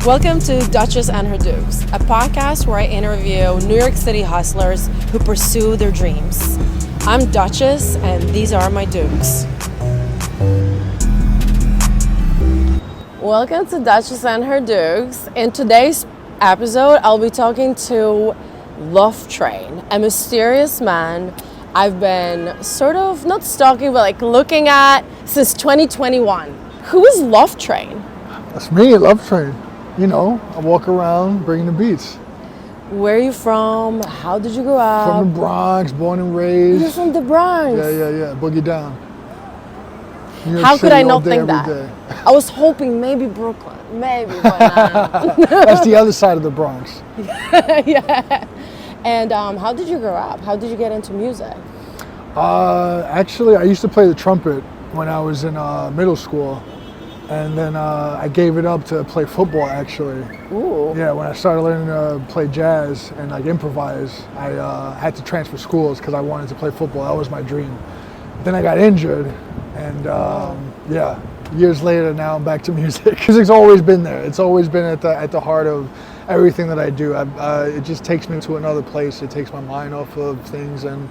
Welcome to Dutchess and Her Dukes, a podcast where I interview New York City hustlers who pursue their dreams. I'm Dutchess, and these are my Dukes. Welcome to Dutchess and Her Dukes. In today's episode, I'll be talking to LoveTrain, a mysterious man I've been sort of not stalking, but like looking at since 2021. Who is LoveTrain? That's me, LoveTrain. You know, I walk around bringing the beats. Where are you from? How did you grow up? From the Bronx, born and raised. You're from the Bronx? Yeah. Boogie down. How could I not think that? I was hoping maybe Brooklyn. Maybe, but not. That's the other side of the Bronx. Yeah. And how did you grow up? How did you get into music? Actually, I used to play the trumpet when I was in middle school. And then I gave it up to play football, actually. Ooh. Yeah, when I started learning to play jazz and like improvise, I had to transfer schools because I wanted to play football. That was my dream. Then I got injured, and yeah, years later, now I'm back to music. Music's always been there. It's always been at the heart of everything that I do. It just takes me to another place. It takes my mind off of things, and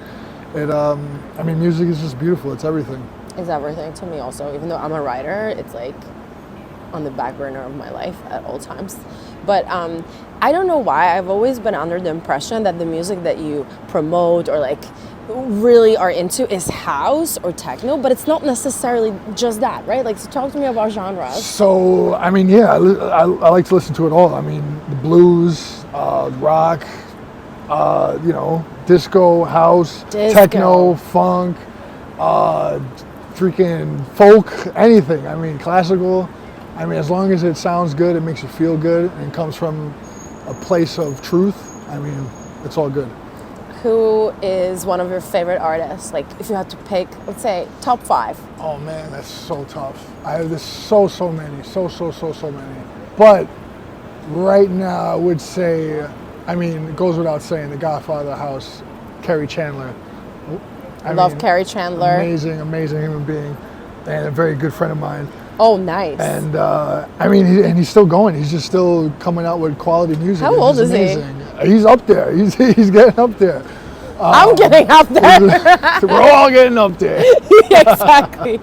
I mean, music is just beautiful. It's everything. Is everything to me also. Even though I'm a writer, it's like on the back burner of my life at all times. But I don't know why. I've always been under the impression that the music that you promote or like really are into is house or techno, but it's not necessarily just that, right? Like, so talk to me about genres. So, I mean, yeah, I like to listen to it all. I mean, the blues, rock, you know, disco, house, techno, funk, freaking folk, anything. I mean, classical. I mean, as long as it sounds good, it makes you feel good, and comes from a place of truth, I mean, it's all good. Who is one of your favorite artists? Like, if you had to pick, let's say, top 5. Oh man, that's so tough. I have so many, so many. But right now, I would say, I mean, it goes without saying, the Godfather of the house, Kerry Chandler. I love Kerry Chandler. Amazing human being, and a very good friend of mine. Oh, nice. And I mean, he's still going. He's just still coming out with quality music. How old is he? He's up there. He's getting up there. I'm getting up there. We're all getting up there. Exactly.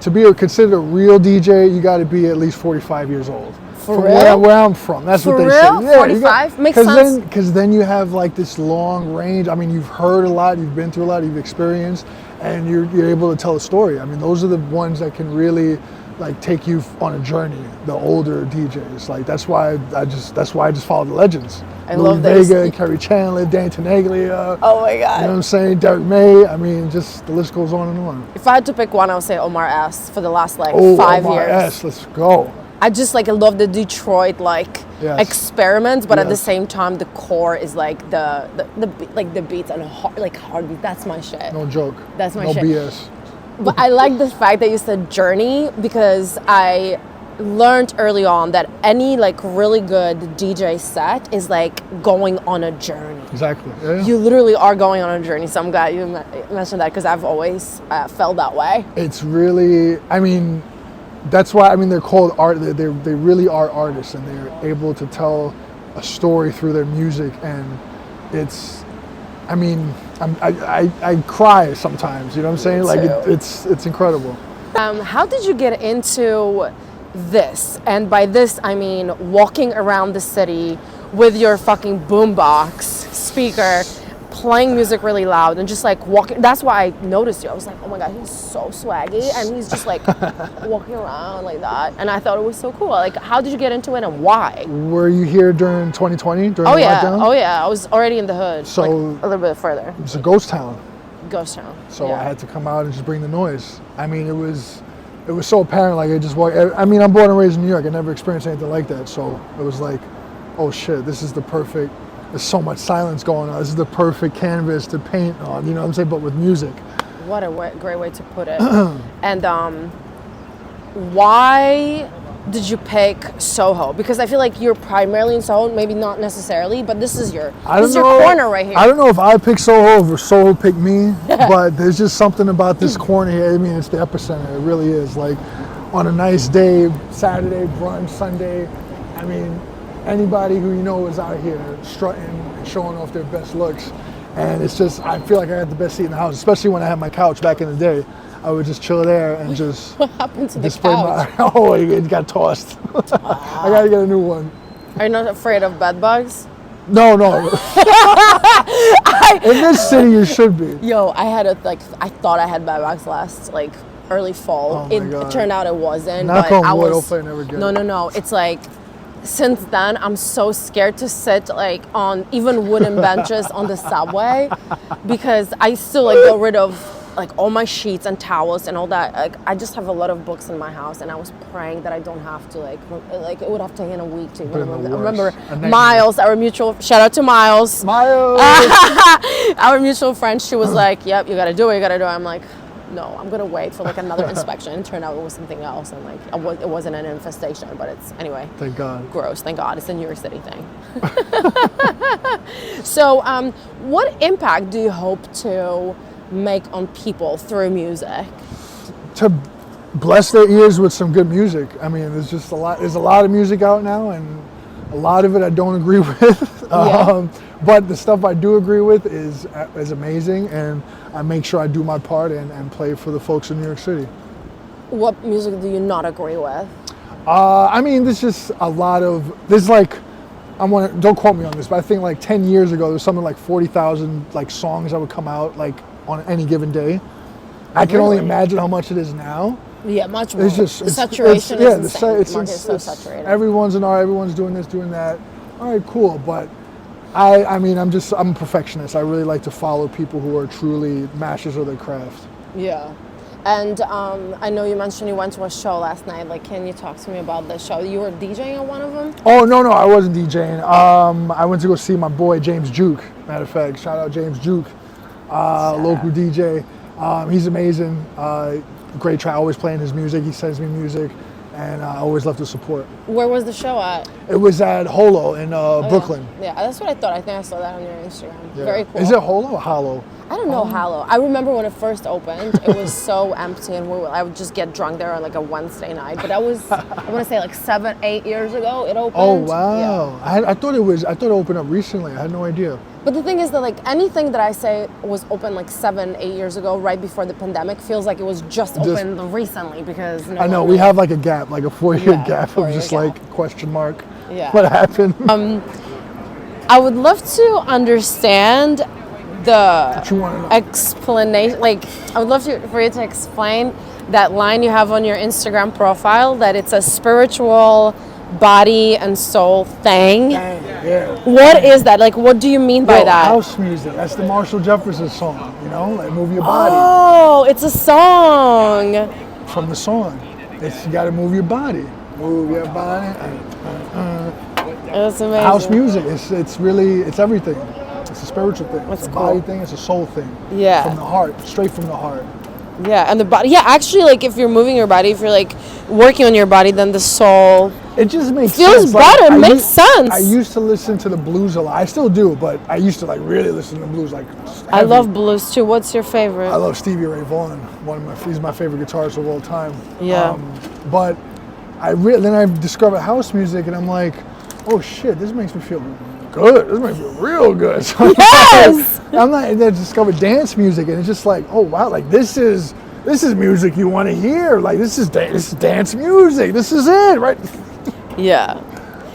To be considered a real DJ, you got to be at least 45 years old. For real? Where I'm from, that's what they say. Yeah, 45 makes sense. Because then you have like this long range. I mean, you've heard a lot, you've been through a lot, you've experienced, and you're able to tell a story. I mean, those are the ones that can really like take you on a journey. The older DJs, like that's why I just follow the legends. I Louis love this. Vega, Kerry Chandler, Dan Tenaglia. Oh my God. You know what I'm saying? Derek May. I mean, just the list goes on and on. If I had to pick one, I would say Omar S. for the last like 5 Omar years. S. Let's go. I just like I love the Detroit experiments, but at the same time the core is like the beats and hard beats. That's my shit. No joke. That's my shit. No BS. But I like the fact that you said journey, because I learned early on that any like really good DJ set is like going on a journey. Exactly. Yeah. You literally are going on a journey. So I'm glad you mentioned that, because I've always felt that way. It's really, I mean, that's why, I mean, they're called art. They really are artists, and they're able to tell a story through their music. And it's, I mean, I cry sometimes, you know what I'm saying? Like it's incredible. How did you get into this? And by this, I mean walking around the city with your fucking boombox speaker, playing music really loud, and just like walking. That's why I noticed you. I was like, oh my God, he's so swaggy, and he's just like walking around like that. And I thought it was so cool. Like, how did you get into it, and why? Were you here during 2020, during the lockdown? Oh yeah, I was already in the hood, so like a little bit further. It's a ghost town. Ghost town. So I had to come out and just bring the noise. I mean, it was so apparent. Like I just walked. I mean, I'm born and raised in New York. I never experienced anything like that. So it was like, oh shit, this is the perfect. There's so much silence going on. This is the perfect canvas to paint on, you know what I'm saying, but with music. What a great way to put it. And why did you pick Soho? Because I feel like you're primarily in Soho, maybe not necessarily, but this is your corner right here. I don't know if I picked Soho or Soho picked me, but there's just something about this corner here. I mean, it's the epicenter. It really is. Like, on a nice day, Saturday, brunch, Sunday. I mean, anybody who you know is out here strutting and showing off their best looks. And it's just, I feel like I had the best seat in the house, especially when I had my couch back in the day. I would just chill there and just What happened to the display couch? oh, it got tossed. I gotta get a new one. Are you not afraid of bed bugs? No. In this city, you should be. Yo, I thought I had bed bugs last early fall. Oh my God. It turned out it wasn't. Knock but on I wood, was hopefully I never get it. No. It's like since then I'm so scared to sit on even wooden benches on the subway because I still get rid of all my sheets and towels and all that. I just have a lot of books in my house, and I was praying that I don't have to it would have taken a week to remember Miles, our mutual, shout out to Miles. Our mutual friend, she was like, yep, you gotta do it. I'm like, no, I'm gonna wait for another inspection. And it turned out it was something else, and it wasn't an infestation, but it's anyway. Thank God. Gross. Thank God. It's a New York City thing. So, what impact do you hope to make on people through music? To bless their ears with some good music. I mean, there's a lot of music out now, and a lot of it I don't agree with. But the stuff I do agree with is amazing, and I make sure I do my part and play for the folks in New York City. What music do you not agree with? I mean, there's just a lot of, don't quote me on this, but I think 10 years ago, there was something like 40,000 songs that would come out on any given day. I can only imagine how much it is now. Yeah, much more. It's just saturation is insane. The market is so saturated. Everyone's everyone's doing this, doing that. All right, cool. But I mean, I'm a perfectionist. I really like to follow people who are truly masters of their craft. Yeah. And I know you mentioned you went to a show last night. Can you talk to me about the show? You were DJing at one of them? Oh, no, I wasn't DJing. I went to go see my boy, James Juke. Matter of fact, shout out James Juke, local DJ. He's amazing. Great try, always playing his music. He sends me music, and I always love to support. Where was the show at? It was at Holo in Brooklyn. Yeah, that's what I thought. I think I saw that on your Instagram. Yeah. Very cool. Is it Holo or Hollow? I don't know Halo. I remember when it first opened, it was so empty, and I would just get drunk there on a Wednesday night. But that was, I want to say 7, 8 years ago it opened. Oh wow! Yeah. I thought it opened up recently. I had no idea. But the thing is that anything that I say was open 7, 8 years ago, right before the pandemic, feels like it was just open recently because. I know we have a gap, a 4-year gap of just question mark. Yeah. What happened? I would love to understand the explanation. I would love for you to explain that line you have on your Instagram profile that it's a spiritual body and soul thing. Yeah. What is that? What do you mean by that? House music. That's the Marshall Jefferson song. Move your body. Oh, it's a song. From the song, you got to move your body. Move your body. That's amazing. House music. It's everything. It's a spiritual thing. It's a cool. body thing. It's a soul thing. Yeah. From the heart, straight from the heart. Yeah, and the body. Yeah, actually, if you're moving your body, if you're working on your body, then the soul. It just makes feels sense. better. It makes sense. I used to listen to the blues a lot. I still do, but I used to really listen to the blues I love blues too. What's your favorite? I love Stevie Ray Vaughan. He's my favorite guitarist of all time. Yeah. But then I discovered house music, and I'm like, oh shit, this makes me feel good. This makes me feel real good. So Yes. I discovered dance music, and it's just oh wow, this is music you want to hear. This is dance music. This is it, right? Yeah.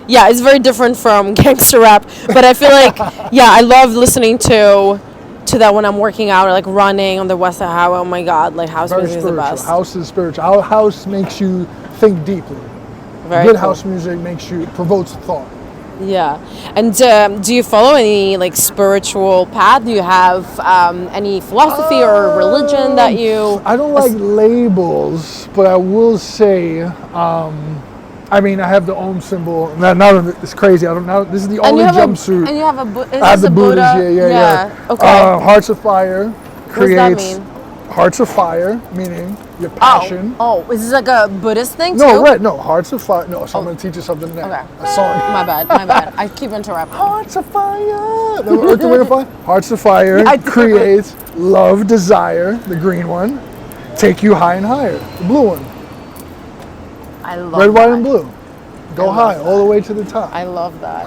Yeah, it's very different from gangster rap, but I feel I love listening to that when I'm working out or running on the West Side Highway. Oh my God, house Very music spiritual. is the best. House is spiritual. Our house makes you think deeply. Very Good cool. house music provokes thought. Yeah. And do you follow any spiritual path? Do you have any philosophy or religion that you? I don't like labels, but I will say, I have the Om symbol. Now it's crazy. I don't know. This is the only jumpsuit. And you have I have the Buddha. Yeah. Okay. Hearts of Fire creates. What does that mean? Hearts of Fire, meaning your passion. Oh, is this a Buddhist thing too? No, right. No, Hearts of Fire. No, so I'm going to teach you something next. Okay. A song. My bad. I keep interrupting. Hearts of Fire. The Earth, the Wind, and Fire. Hearts of Fire creates love, desire, the green one. Take you high and higher, the blue one. I love Red, white, that. and blue. Go high, all the way to the top. I love that.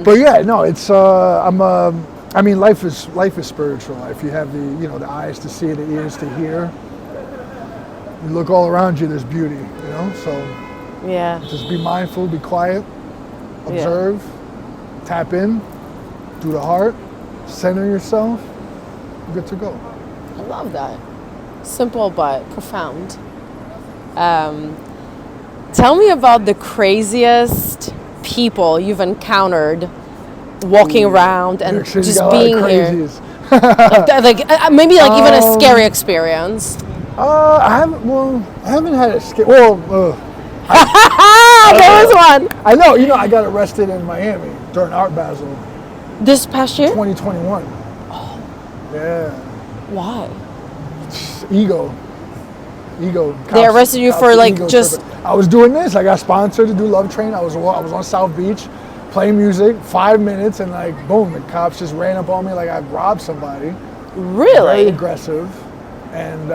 But yeah, no, it's I mean, life is spiritual. If you have the eyes to see, the ears to hear, you look all around you, there's beauty, So Yeah. just be mindful, be quiet, observe, tap in, do the heart, center yourself, good to go. I love that. Simple but profound. Tell me about the craziest people you've encountered walking around and just being here. Maybe even a scary experience. I haven't had a scare. There was one. I know. I got arrested in Miami during Art Basel. This past year? 2021. Oh. Yeah. Why? Ego. They arrested you for just. I was doing this. I got sponsored to do LoveTrain. I was on South Beach, playing music. 5 minutes and boom, the cops just ran up on me like I robbed somebody. Really? Very aggressive, and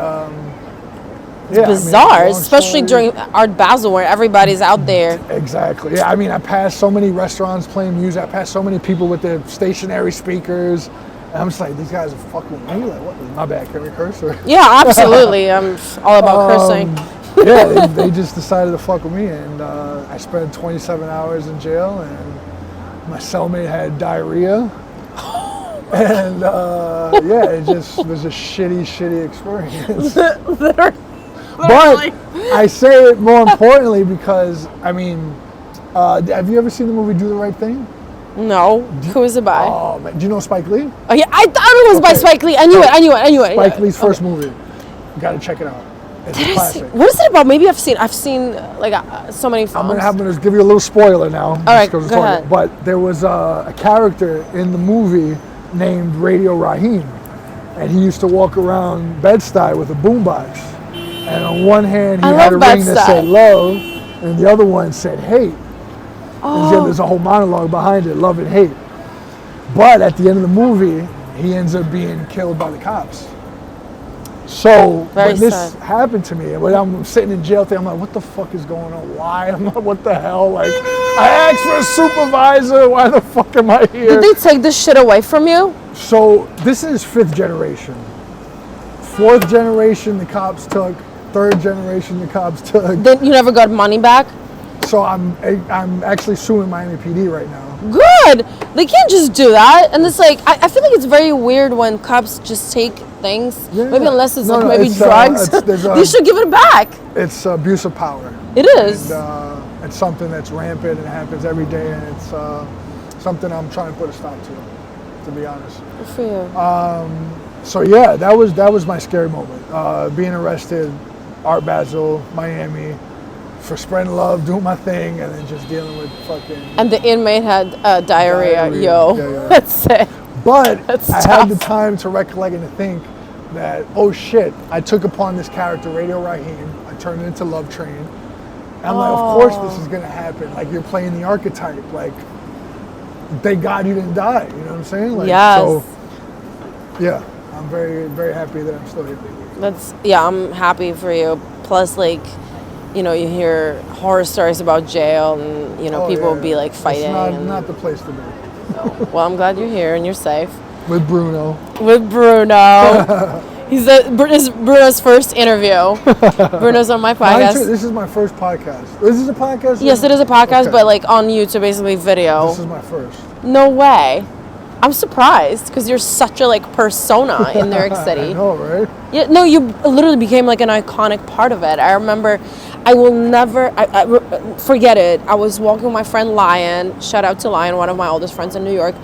it's bizarre, especially during Art Basel where everybody's out there. Exactly. Yeah. I passed so many restaurants playing music. I passed so many people with their stationary speakers. And I'm just like, these guys are fucking with me. Like, what? My bad. Can we curse? Yeah, absolutely. I'm all about cursing. Yeah, they just decided to fuck with me, and I spent 27 hours in jail, and my cellmate had diarrhea. And yeah, it just was a shitty experience. Literally. But I say it more importantly because, have you ever seen the movie Do the Right Thing? No. Who is it by? Oh, man. Do you know Spike Lee? Oh, yeah, I thought it was by Spike Lee. I knew it. Spike Lee's first movie. You gotta check it out. It's a classic. What is it about? Maybe I've seen so many films. I'm gonna give you a little spoiler now. All right, go ahead. But there was a character in the movie named Radio Raheem, and he used to walk around Bed-Stuy with a boombox. And on one hand, he had a ring that said love, and the other one said hate. Oh. And there's a whole monologue behind it, love and hate. But at the end of the movie, he ends up being killed by the cops. So when this happened to me, and when I'm sitting in jail, I'm like, what the fuck is going on? Why? I'm like, what the hell? Like, I asked for a supervisor. Why the fuck am I here? Did they take this shit away from you? So this is 5th generation. 4th generation, the cops took. 3rd generation, the cops took. Then you never got money back? So I'm actually suing Miami PD right now. Good. They can't just do that. And it's like, I feel like it's very weird when cops just take things. Yeah. Maybe unless it's drugs. You should give it back. It's abuse of power. It is. And it's something that's rampant and happens every day, and it's something I'm trying to put a stop to be honest. Good for you. So yeah, that was my scary moment. Being arrested, Art Basel, Miami, for spreading love, doing my thing, and then just dealing with fucking. And the inmate had diarrhea. Yo, yeah. That's it. But I had the time to recollect and to think that, oh shit, I took upon this character, Radio Raheem. I turned it into LoveTrain. And I'm like, of course this is gonna happen. Like, you're playing the archetype. Like, thank God you didn't die. You know what I'm saying? Like, yes. So, yeah, I'm very, very happy that I'm still here. I'm happy for you. Plus, you hear horror stories about jail, and people will be fighting. It's not the place to be. No. Well, I'm glad you're here and you're safe. With Bruno. This is Bruno's first interview. Bruno's on my podcast. This is my first podcast. Is this a podcast? Yes, it is a podcast, but on YouTube, basically video. This is my first. No way. I'm surprised because you're such a persona in New York City. I know, right? Yeah, no, you literally became an iconic part of it. I remember, I will never forget it. I was walking with my friend Lion. Shout out to Lion, one of my oldest friends in New York,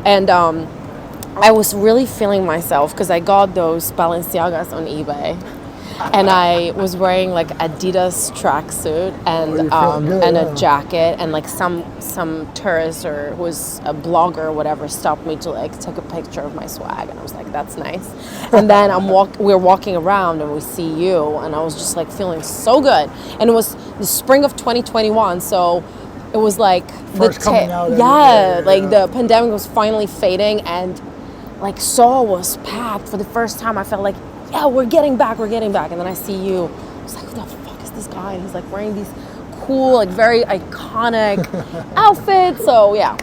and I was really feeling myself because I got those Balenciagas on eBay, and I was wearing Adidas tracksuit and a jacket, and some tourist or who was a blogger or whatever stopped me to take a picture of my swag, and I was like, that's nice. And then we're walking around and we see you, and I was just feeling so good, and it was the spring of 2021, so it was first coming out. The pandemic was finally fading, and Seoul was packed for the first time. I felt yeah, we're getting back. And then I see you was like, who the fuck is this guy? And he's like wearing these cool, like very iconic outfits. So yeah.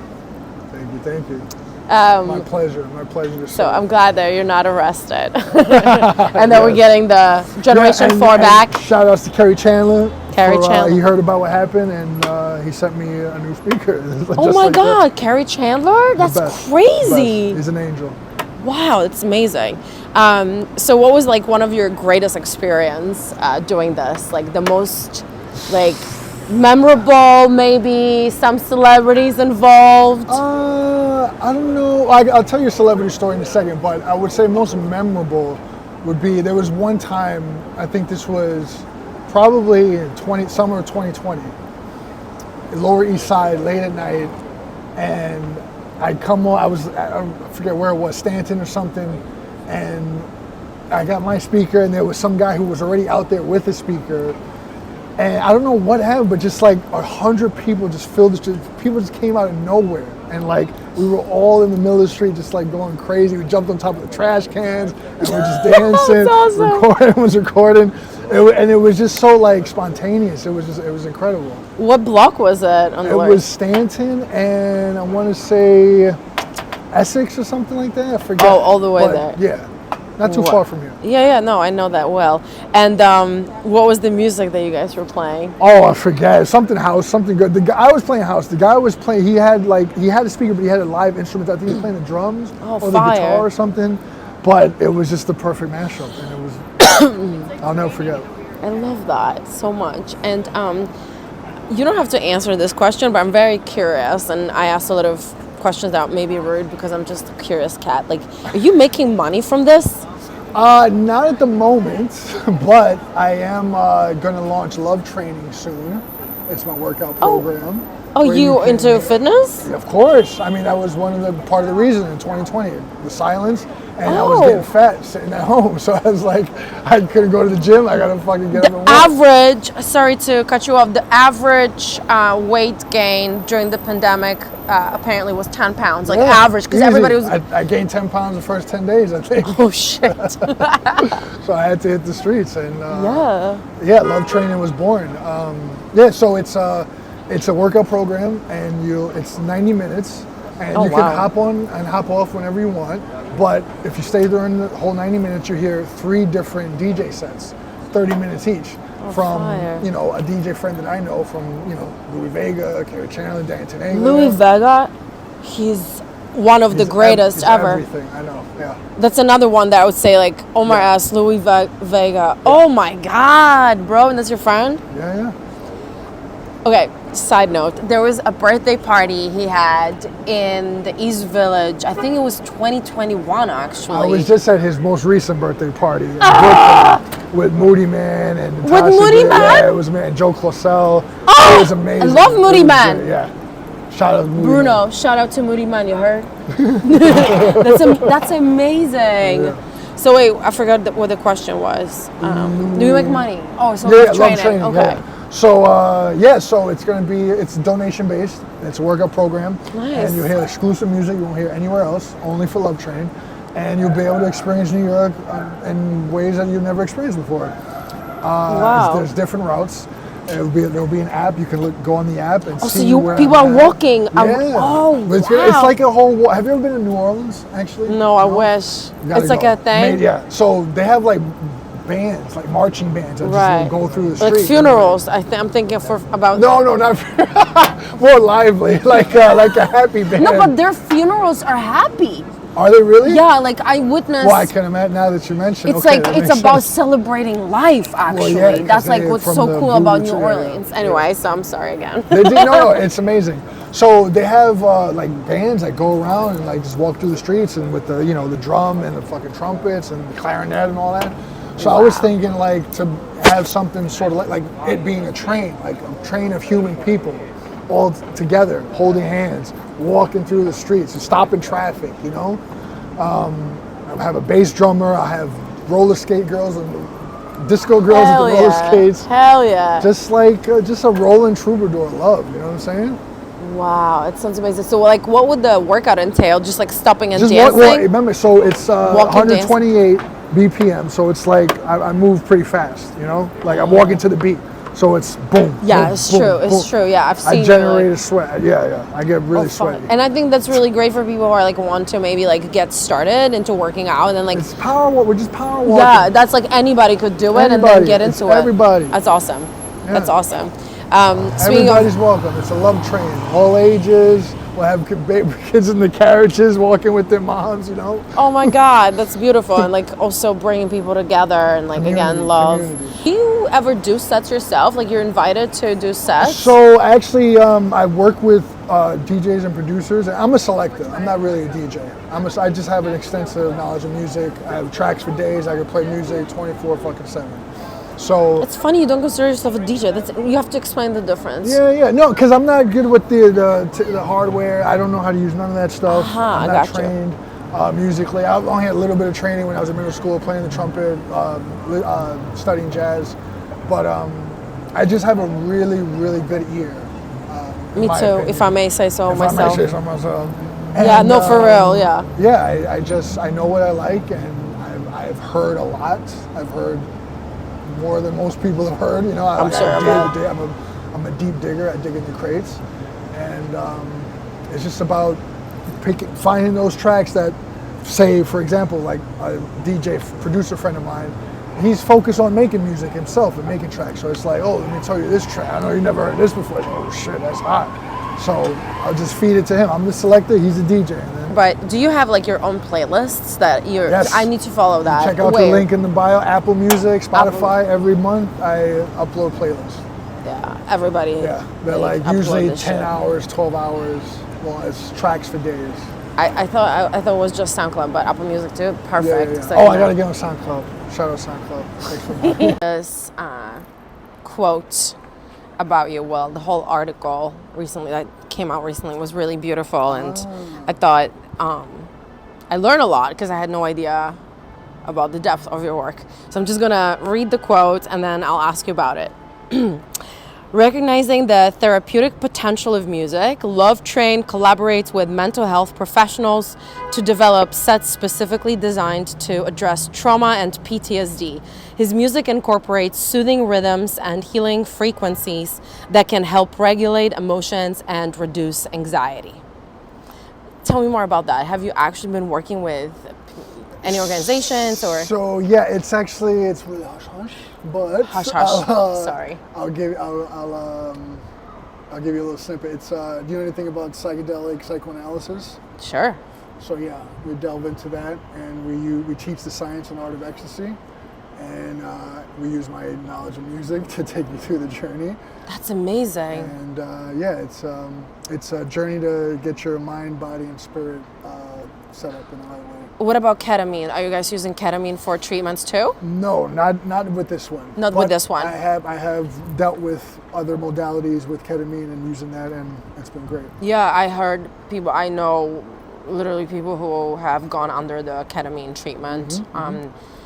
Thank you. My pleasure to So I'm glad that you're not arrested. And then we're getting the Generation 4 back. Shout outs to Kerry Chandler. Chandler. He heard about what happened and he sent me a new speaker. Oh my God, Kerry Chandler? That's crazy. He's an angel. Wow, it's amazing. So what was like one of your greatest experience doing this? Like the most like memorable, maybe some celebrities involved? I don't know. I'll tell you a celebrity story in a second, but I would say most memorable would be there was one time, I think this was probably summer of 2020, Lower East Side, late at night, and I come on, I forget where it was, Stanton or something, and I got my speaker, and there was some guy who was already out there with a speaker, and I don't know what happened, but just like 100 people just filled the street. People just came out of nowhere, and like we were all in the middle of the street, just like going crazy. We jumped on top of the trash cans, and we were just dancing. Awesome. Everyone was recording, and it was just so like spontaneous. It was incredible. What block was it on the It was Stanton, and I want to say Essex or something like that. I forget. Oh, all the way there. Yeah, not too far from here. Yeah, no, I know that well. And what was the music that you guys were playing? Oh, I forget. Something house, something good. The guy I was playing house. The guy was playing. He had a speaker, but he had a live instrument. I think he was playing the drums or the guitar or something. But it was just the perfect mashup, and it was. I'll never forget. I love that so much. And you don't have to answer this question, but I'm very curious, and I asked a lot of questions that may be rude because I'm just a curious cat. Like, are you making money from this? Not at the moment, but I am going to launch LoveTrain soon. It's my workout program. Oh, you into fitness? Of course. I mean, that was part of the reason in 2020, the silence, and I was getting fat sitting at home. So I was like, I couldn't go to the gym. I got to fucking get up and work. Average, sorry to cut you off, the average weight gain during the pandemic apparently was 10 pounds, like average, because everybody was... I gained 10 pounds the first 10 days, I think. Oh, shit. So I had to hit the streets, and LoveTrain was born. So it's a workout program, and it's 90 minutes, and you can hop on and hop off whenever you want. But if you stay during the whole 90 minutes, you hear 3 different DJ sets, 30 minutes each, from a DJ friend that I know from Louis Vega, Kerry Chandler, Dan Tenega. Louis Vega, he's one of the greatest ever. Everything, I know. Yeah. That's another one that I would say, like, Omar S. Louis Vega. Yeah. Oh my God, bro, and that's your friend? Yeah. Okay, side note, there was a birthday party he had in the East Village. I think it was 2021, actually. I was just at his most recent birthday party in Brooklyn with Moody Man and Natasha. With Moody Man? Yeah, it was and Joe Clausel. Oh, it was amazing. I love Moody Man. Great. Yeah. Shout out to Moody Bruno, Man. shout out to Moody Man, you heard? That's amazing. Yeah. So wait, I forgot what the question was. Do you make money? Oh, so LoveTrain. Okay. Yeah. So so it's donation based. It's a workout program. Nice. And you hear exclusive music you won't hear anywhere else, only for LoveTrain. And you'll be able to experience New York in ways that you've never experienced before. Wow. There's different routes. There'll be an app. You can go on the app and see where people are walking. It's like a whole. Have you ever been to New Orleans? Actually, no. I wish. It's like a thing. Yeah. So they have like bands, like marching bands that just go through the street. Like funerals. I'm thinking about. No, not more lively, like a happy band. No, but their funerals are happy. Are they really? Yeah, like I witnessed. Well, I can imagine now that you mentioned. It's it's about celebrating life. Actually, that's like what's so cool about New Orleans. Anyway, so I'm sorry again. No, it's amazing. So they have like bands that go around and like just walk through the streets and with the the drum and the fucking trumpets and the clarinet and all that. So I was thinking like to have something sort of like it being a train, like a train of human people, all together, holding hands, walking through the streets, and stopping traffic. I have a bass drummer. I have roller skate girls and disco girls with the roller skates. Hell yeah! Just like just a rolling troubadour love. You know what I'm saying? Wow, it sounds amazing. So like, what would the workout entail? Just like stopping and dancing? Remember, so it's 128 BPM, so it's like I move pretty fast, you know? Like I'm walking to the beat. So it's boom. Yeah, boom, it's boom, true. boom. It's true. Yeah, I've seen. I generate a sweat. Yeah. I get really sweaty. And I think that's really great for people who are like want to maybe like get started into working out and then like. It's power. We're just power walking. Yeah, that's like anybody could do it and then get into it. Everybody. That's awesome. Yeah. That's awesome. Everybody's welcome. It's a LoveTrain. All ages. We'll have kids in the carriages walking with their moms, you know? Oh my God, that's beautiful. And like also bringing people together and like again, love. Community. Do you ever do sets yourself? Like you're invited to do sets? So actually, I work with DJs and producers. And I'm a selector. I'm not really a DJ. I just have an extensive knowledge of music. I have tracks for days. I can play music 24/7. So it's funny you don't consider yourself a DJ. You have to explain the difference. Yeah. No, because I'm not good with the hardware. I don't know how to use none of that stuff. I'm not trained musically. I only had a little bit of training when I was in middle school, playing the trumpet, studying jazz. But I just have a really, really good ear. Me too, opinion. If I may say so myself. I may say so myself. And, yeah, no, for real, yeah. Yeah, I know what I like, and I've heard a lot. I've heard more than most people have heard, you know. I'm a deep digger. I dig in the crates, and it's just about finding those tracks that, say, for example, like a DJ producer friend of mine, he's focused on making music himself and making tracks. So it's like, oh, let me tell you this track. I know you never heard this before. Oh shit, that's hot. So I'll just feed it to him. I'm the selector. He's the DJ. But do you have like your own playlists that you're? Yes. I need to follow that. Check out the link in the bio. Apple Music, Spotify. Every month I upload playlists. Yeah, everybody. Yeah, they're like usually 10 hours, 12 hours. Well, it's tracks for days. I thought it was just SoundCloud, but Apple Music too. Perfect. Yeah. Oh, I gotta get on SoundCloud. Shout out SoundCloud. Thanks for that. This quote about you. Well, the whole article recently that came out recently was really beautiful, and I thought I learned a lot because I had no idea about the depth of your work. So I'm just gonna read the quote and then I'll ask you about it. Recognizing the therapeutic potential of music, LoveTrain collaborates with mental health professionals to develop sets specifically designed to address trauma and PTSD. His music incorporates soothing rhythms and healing frequencies that can help regulate emotions and reduce anxiety. Tell me more about that. Have you actually been working with any organizations or? So yeah, it's really hush hush, but hush hush. Sorry. I'll give you a little snippet. It's do you know anything about psychedelic psychoanalysis? Sure. So yeah, we delve into that, and we teach the science and art of ecstasy, and we use my knowledge of music to take you through the journey. That's amazing. And it's a journey to get your mind, body, and spirit set up in the right way. What about ketamine? Are you guys using ketamine for treatments too? No, not with this one. Not with this one. I have dealt with other modalities with ketamine and using that, and it's been great. Yeah, I heard people. I know literally people who have gone under the ketamine treatment.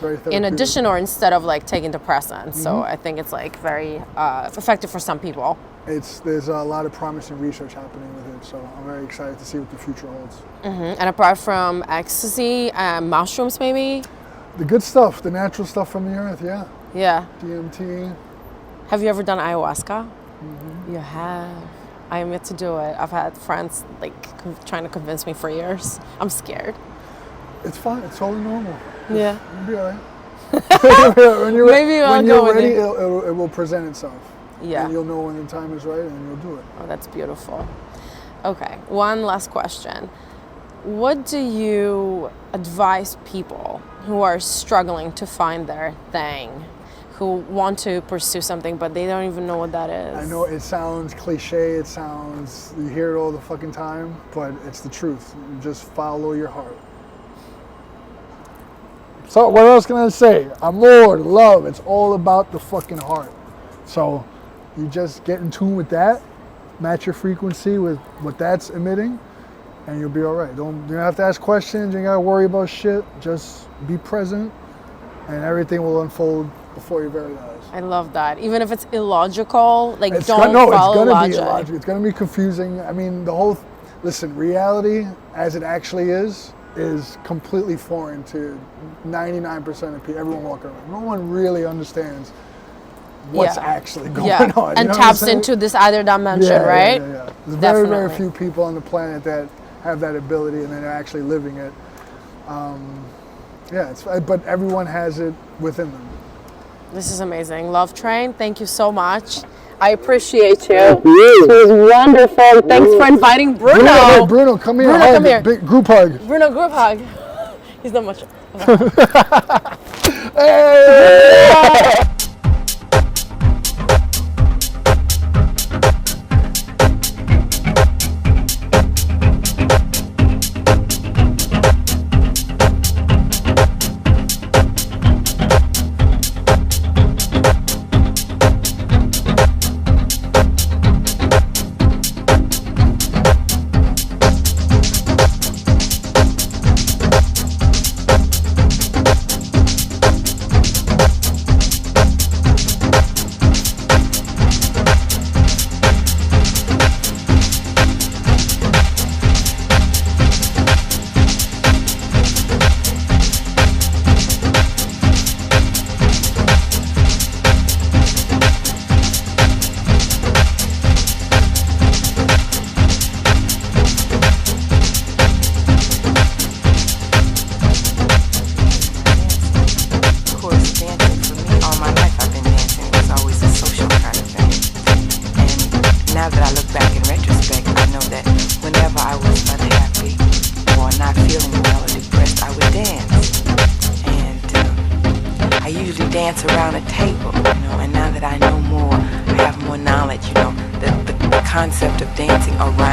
Very in addition or instead of like taking depressants. So I think it's like very effective for some people. There's a lot of promising research happening with it, so I'm very excited to see what the future holds. And apart from ecstasy, mushrooms maybe? The good stuff, the natural stuff from the earth, yeah. Yeah. DMT. Have you ever done ayahuasca? You have. I am yet to do it. I've had friends like trying to convince me for years. I'm scared. It's fine. It's totally normal. Yeah. You'll be all right. Maybe I'll when go you're with ready, you. it will present itself. Yeah. And you'll know when the time is right, and you'll do it. Oh, that's beautiful. Okay, one last question. What do you advise people who are struggling to find their thing, who want to pursue something but they don't even know what that is? I know it sounds cliche, you hear it all the fucking time, but it's the truth. You just follow your heart. So what else can I say? Amor, love, it's all about the fucking heart. So you just get in tune with that, match your frequency with what that's emitting, and you'll be all right. You don't have to ask questions, you ain't gotta worry about shit. Just be present, and everything will unfold before your very eyes. I love that. Even if it's illogical, like it's don't follow logic. Be illogical. It's gonna be confusing. I mean, listen, reality as it actually is is completely foreign to 99% of people, everyone walking around. No one really understands what's actually going on. And taps into this other dimension, right? Yeah. There's very, very few people on the planet that have that ability and they're actually living it. But everyone has it within them. This is amazing. LoveTrain, thank you so much. I appreciate you. It was wonderful. Thanks for inviting Bruno. Bruno, come here. Bruno, come here. Big group hug. Bruno, group hug. He's not much. Hey! dance around a table, you know, and now that I know more, I have more knowledge, you know, the concept of dancing around